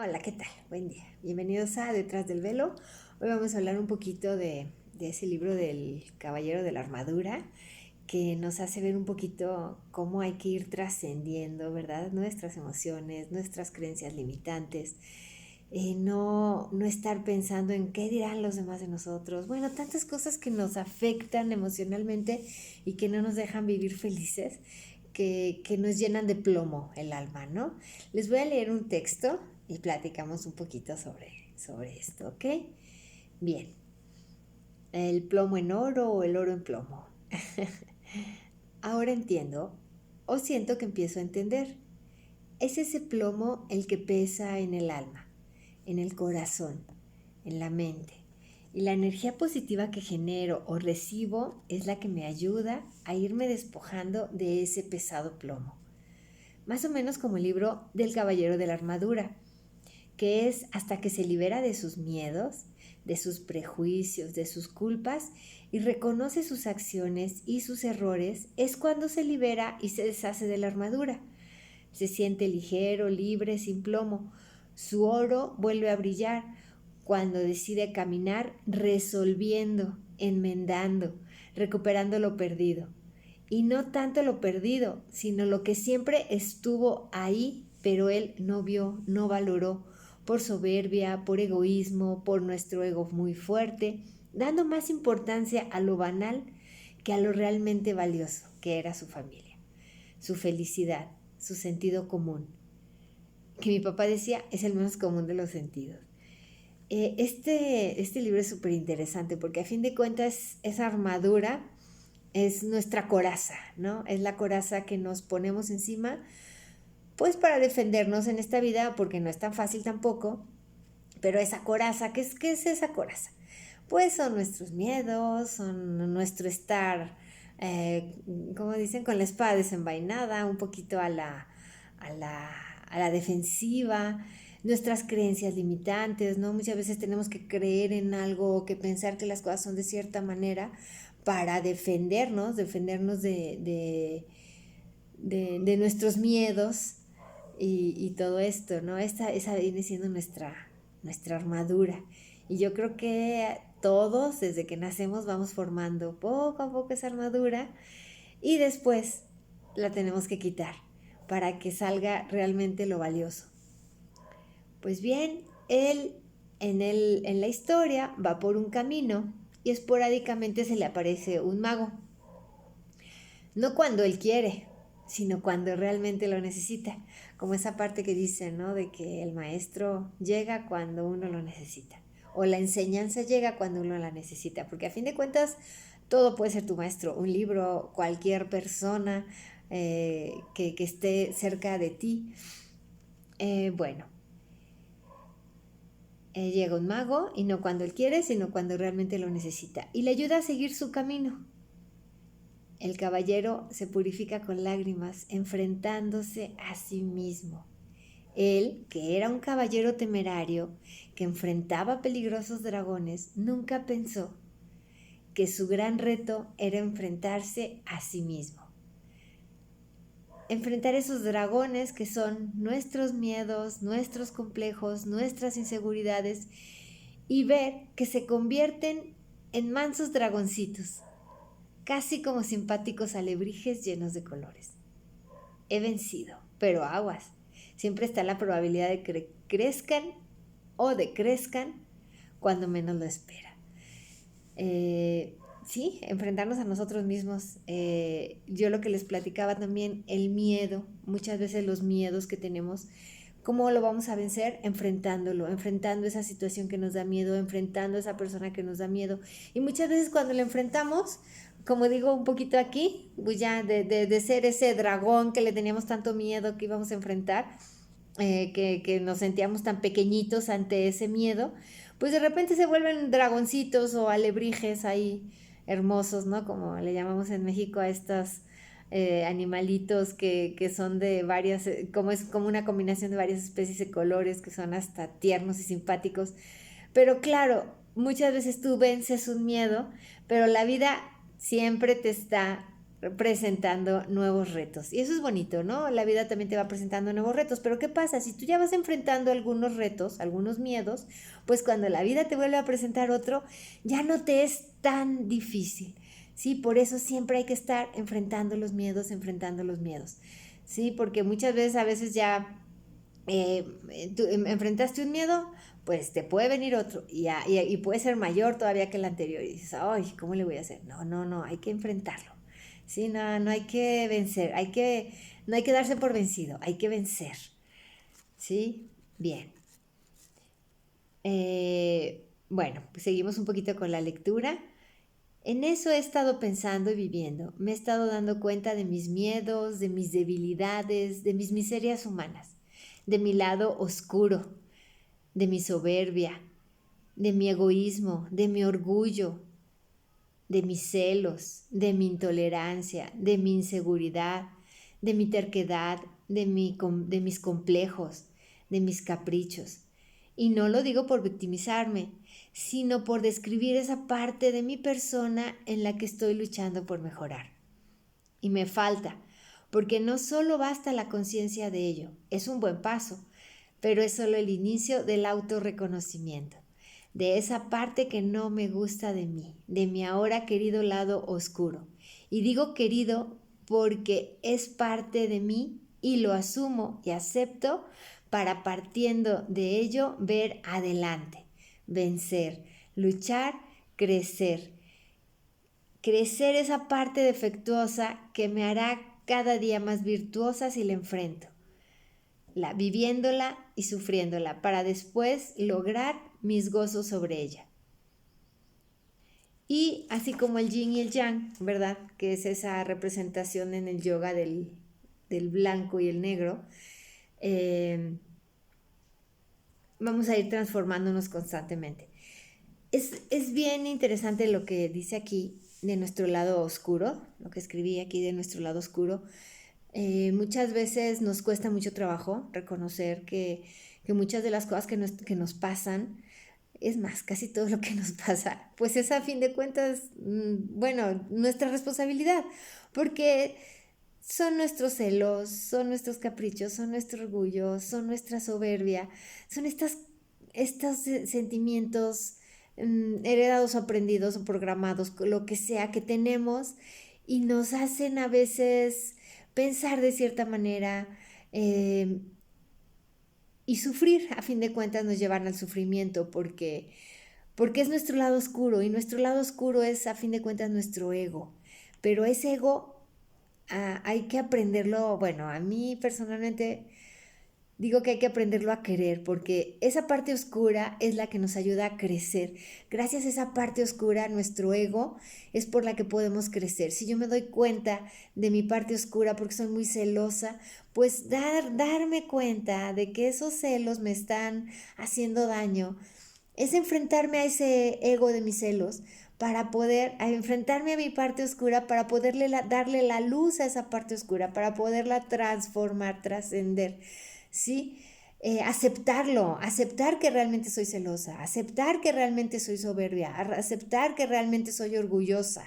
Hola, ¿qué tal? Buen día. Bienvenidos a Detrás del Velo. Hoy vamos a hablar un poquito de ese libro del Caballero de la Armadura que nos hace ver un poquito cómo hay que ir trascendiendo, ¿verdad? Nuestras emociones, nuestras creencias limitantes. No estar pensando en qué dirán los demás de nosotros. Bueno, tantas cosas que nos afectan emocionalmente y que no nos dejan vivir felices, que nos llenan de plomo el alma, ¿no? Les voy a leer un texto y platicamos un poquito sobre esto, ¿ok? Bien, el plomo en oro o el oro en plomo. Ahora entiendo o siento que empiezo a entender. Es ese plomo el que pesa en el alma, en el corazón, en la mente. Y la energía positiva que genero o recibo es la que me ayuda a irme despojando de ese pesado plomo. Más o menos como el libro del Caballero de la Armadura, que es hasta que se libera de sus miedos, de sus prejuicios, de sus culpas y reconoce sus acciones y sus errores, es cuando se libera y se deshace de la armadura. Se siente ligero, libre, sin plomo. Su oro vuelve a brillar cuando decide caminar resolviendo, enmendando, recuperando lo perdido. Y no tanto lo perdido, sino lo que siempre estuvo ahí, pero él no vio, no valoró, por soberbia, por egoísmo, por nuestro ego muy fuerte, dando más importancia a lo banal que a lo realmente valioso, que era su familia, su felicidad, su sentido común, que mi papá decía es el menos común de los sentidos. Este libro es súper interesante porque a fin de cuentas esa armadura es nuestra coraza, ¿no? Es la coraza que nos ponemos encima, pues para defendernos en esta vida, porque no es tan fácil tampoco, pero esa coraza, ¿qué es esa coraza? Pues son nuestros miedos, son nuestro estar, eh, como dicen, con la espada desenvainada, un poquito a la, a la defensiva, nuestras creencias limitantes, ¿no? Muchas veces tenemos que creer en algo, que pensar que las cosas son de cierta manera para defendernos de nuestros miedos y todo esto, ¿no? Esa viene siendo nuestra armadura. Y yo creo que todos, desde que nacemos, vamos formando poco a poco esa armadura y después la tenemos que quitar para que salga realmente lo valioso. Pues bien, él en la historia va por un camino y esporádicamente se le aparece un mago. No cuando él quiere, sino cuando realmente lo necesita. Como esa parte que dice, ¿no? De que el maestro llega cuando uno lo necesita. O la enseñanza llega cuando uno la necesita. Porque a fin de cuentas, todo puede ser tu maestro. Un libro, cualquier persona que esté cerca de ti. Bueno, llega un mago y no cuando él quiere, sino cuando realmente lo necesita. Y le ayuda a seguir su camino. El caballero se purifica con lágrimas, enfrentándose a sí mismo. Él, que era un caballero temerario, que enfrentaba peligrosos dragones, nunca pensó que su gran reto era enfrentarse a sí mismo. Enfrentar esos dragones que son nuestros miedos, nuestros complejos, nuestras inseguridades y ver que se convierten en mansos dragoncitos, casi como simpáticos alebrijes llenos de colores. He vencido, pero aguas. Siempre está la probabilidad de que crezcan o decrezcan cuando menos lo espera. Sí, enfrentarnos a nosotros mismos. Yo lo que les platicaba también, el miedo, muchas veces los miedos que tenemos, ¿cómo lo vamos a vencer? Enfrentándolo, enfrentando esa situación que nos da miedo, enfrentando a esa persona que nos da miedo. Y muchas veces cuando lo enfrentamos, como digo un poquito aquí, pues ya de ser ese dragón que le teníamos tanto miedo que íbamos a enfrentar, que nos sentíamos tan pequeñitos ante ese miedo, pues de repente se vuelven dragoncitos o alebrijes ahí hermosos, ¿no? Como le llamamos en México a estos animalitos que son de varias, como es como una combinación de varias especies de colores que son hasta tiernos y simpáticos. Pero claro, muchas veces tú vences un miedo, pero la vida siempre te está presentando nuevos retos. Y eso es bonito, ¿no? La vida también te va presentando nuevos retos. Pero ¿qué pasa? Si tú ya vas enfrentando algunos retos, algunos miedos, pues cuando la vida te vuelve a presentar otro, ya no te es tan difícil. Sí, por eso siempre hay que estar enfrentando los miedos, enfrentando los miedos. Sí, porque muchas veces, a veces ya tú enfrentaste un miedo, pues te puede venir otro y puede ser mayor todavía que el anterior. Y dices, ay, ¿cómo le voy a hacer? No, hay que enfrentarlo. Sí, no hay que vencer, no hay que darse por vencido, hay que vencer. ¿Sí? Bien. Bueno, pues seguimos un poquito con la lectura. En eso he estado pensando y viviendo. Me he estado dando cuenta de mis miedos, de mis debilidades, de mis miserias humanas, de mi lado oscuro, de mi soberbia, de mi egoísmo, de mi orgullo, de mis celos, de mi intolerancia, de mi inseguridad, de mi terquedad, de mis complejos, de mis caprichos. Y no lo digo por victimizarme, sino por describir esa parte de mi persona en la que estoy luchando por mejorar. Y me falta, porque no solo basta la conciencia de ello, es un buen paso, pero es solo el inicio del autorreconocimiento, de esa parte que no me gusta de mí, de mi ahora querido lado oscuro. Y digo querido porque es parte de mí y lo asumo y acepto para partiendo de ello ver adelante, vencer, luchar, crecer. Crecer esa parte defectuosa que me hará cada día más virtuosa si la enfrento, viviéndola y sufriéndola, para después lograr mis gozos sobre ella. Y así como el yin y el yang, ¿verdad? Que es esa representación en el yoga del blanco y el negro, vamos a ir transformándonos constantemente. Es bien interesante lo que dice aquí de nuestro lado oscuro, lo que escribí aquí de nuestro lado oscuro. Muchas veces nos cuesta mucho trabajo reconocer que muchas de las cosas que nos pasan, es más, casi todo lo que nos pasa, pues es a fin de cuentas, bueno, nuestra responsabilidad, porque son nuestros celos, son nuestros caprichos, son nuestro orgullo, son nuestra soberbia, son estos sentimientos heredados o aprendidos o programados, lo que sea que tenemos y nos hacen a veces pensar de cierta manera y sufrir, a fin de cuentas nos llevan al sufrimiento porque es nuestro lado oscuro y nuestro lado oscuro es a fin de cuentas nuestro ego, pero ese ego hay que aprenderlo, bueno, a mí personalmente digo que hay que aprenderlo a querer porque esa parte oscura es la que nos ayuda a crecer. Gracias a esa parte oscura, nuestro ego es por la que podemos crecer. Si yo me doy cuenta de mi parte oscura porque soy muy celosa, pues darme cuenta de que esos celos me están haciendo daño es enfrentarme a ese ego de mis celos para poder enfrentarme a mi parte oscura, para darle la luz a esa parte oscura, para poderla transformar, trascender. ¿Sí? Aceptar que realmente soy celosa, aceptar que realmente soy soberbia, aceptar que realmente soy orgullosa,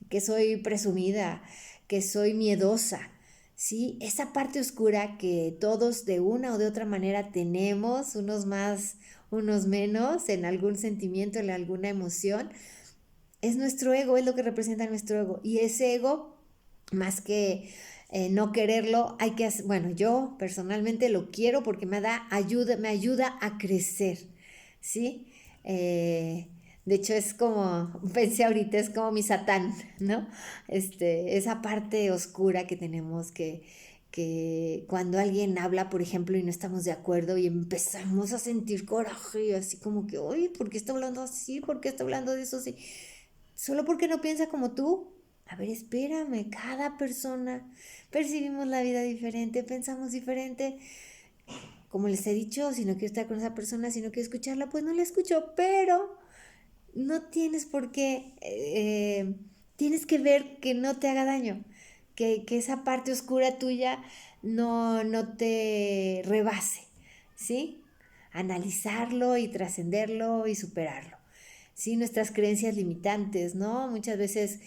que soy presumida, que soy miedosa, ¿sí? Esa parte oscura que todos de una o de otra manera tenemos, unos más, unos menos, en algún sentimiento, en alguna emoción, es nuestro ego, es lo que representa nuestro ego. Y ese ego, más que no quererlo, hay que hacer, bueno, yo personalmente lo quiero porque me ayuda a crecer, ¿sí? De hecho es como, pensé ahorita, es como mi satán, ¿no? Esa parte oscura que tenemos que cuando alguien habla, por ejemplo, y no estamos de acuerdo y empezamos a sentir coraje y así como que, oye, ¿por qué está hablando así? ¿Por qué está hablando de eso así? Solo porque no piensa como tú. A ver, espérame, cada persona percibimos la vida diferente, pensamos diferente. Como les he dicho, si no quiero estar con esa persona, si no quiero escucharla, pues no la escucho, pero no tienes por qué, tienes que ver que no te haga daño, que esa parte oscura tuya no te rebase, ¿sí? Analizarlo y trascenderlo y superarlo. ¿sí? Nuestras creencias limitantes, ¿no? Muchas veces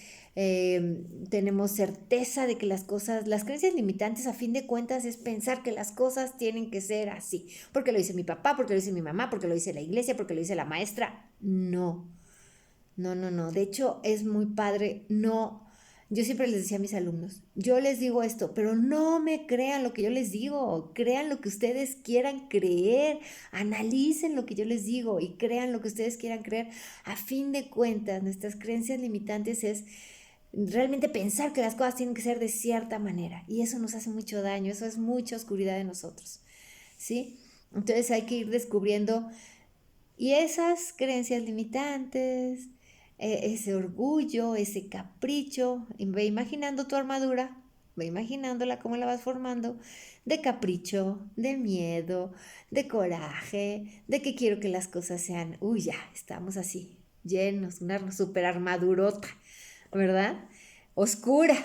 tenemos certeza de que las creencias limitantes a fin de cuentas es pensar que las cosas tienen que ser así, porque lo dice mi papá, porque lo dice mi mamá, porque lo dice la iglesia, porque lo dice la maestra. No, no, no, no. De hecho, es muy padre. No, yo siempre les decía a mis alumnos, yo les digo esto, pero no me crean lo que yo les digo, crean lo que ustedes quieran creer, analicen lo que yo les digo y crean lo que ustedes quieran creer. A fin de cuentas, nuestras creencias limitantes es realmente pensar que las cosas tienen que ser de cierta manera y eso nos hace mucho daño, eso es mucha oscuridad de nosotros, ¿sí? Entonces hay que ir descubriendo y esas creencias limitantes, ese orgullo, ese capricho, y ve imaginando tu armadura, ve imaginándola cómo la vas formando, de capricho, de miedo, de coraje, de que quiero que las cosas sean, uy, ya, estamos así, llenos, una super armadurota, ¿verdad? Oscura.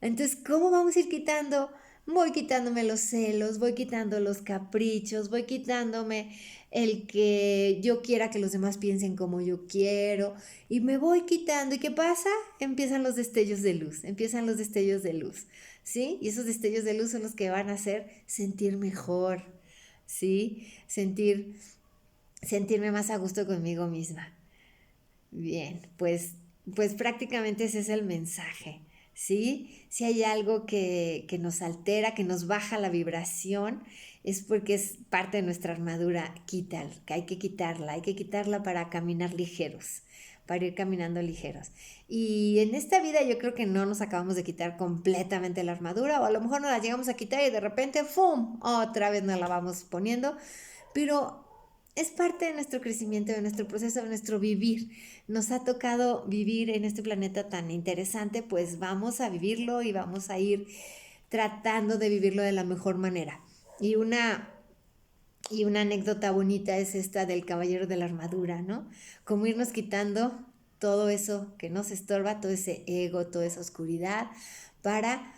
Entonces, ¿cómo vamos a ir quitando? Voy quitándome los celos, voy quitando los caprichos, voy quitándome el que yo quiera que los demás piensen como yo quiero y me voy quitando. ¿Y qué pasa? Empiezan los destellos de luz, empiezan los destellos de luz, ¿sí? Y esos destellos de luz son los que van a hacer sentir mejor, ¿sí? Sentirme más a gusto conmigo misma. Bien, pues prácticamente ese es el mensaje, ¿sí? Si hay algo que nos altera, que nos baja la vibración, es porque es parte de nuestra armadura, quítala, que hay que quitarla para caminar ligeros, para ir caminando ligeros. Y en esta vida yo creo que no nos acabamos de quitar completamente la armadura, o a lo mejor nos la llegamos a quitar y de repente, ¡fum!, otra vez nos la vamos poniendo, pero es parte de nuestro crecimiento, de nuestro proceso, de nuestro vivir. Nos ha tocado vivir en este planeta tan interesante, pues vamos a vivirlo y vamos a ir tratando de vivirlo de la mejor manera. Y una anécdota bonita es esta del caballero de la armadura, ¿no? Como irnos quitando todo eso que nos estorba, todo ese ego, toda esa oscuridad, para,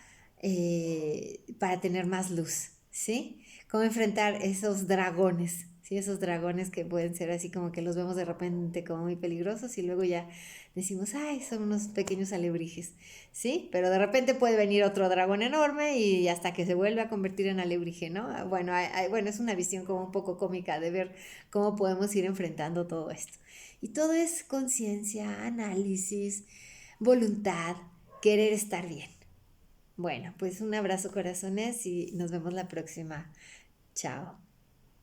para tener más luz, ¿sí? Cómo enfrentar esos dragones, ¿sí? Esos dragones que pueden ser así como que los vemos de repente como muy peligrosos y luego ya decimos, ay, son unos pequeños alebrijes, ¿sí? Pero de repente puede venir otro dragón enorme y hasta que se vuelve a convertir en alebrije, ¿no? Bueno, bueno, es una visión como un poco cómica de ver cómo podemos ir enfrentando todo esto. Y todo es conciencia, análisis, voluntad, querer estar bien. Bueno, pues un abrazo corazones y nos vemos la próxima. Chao.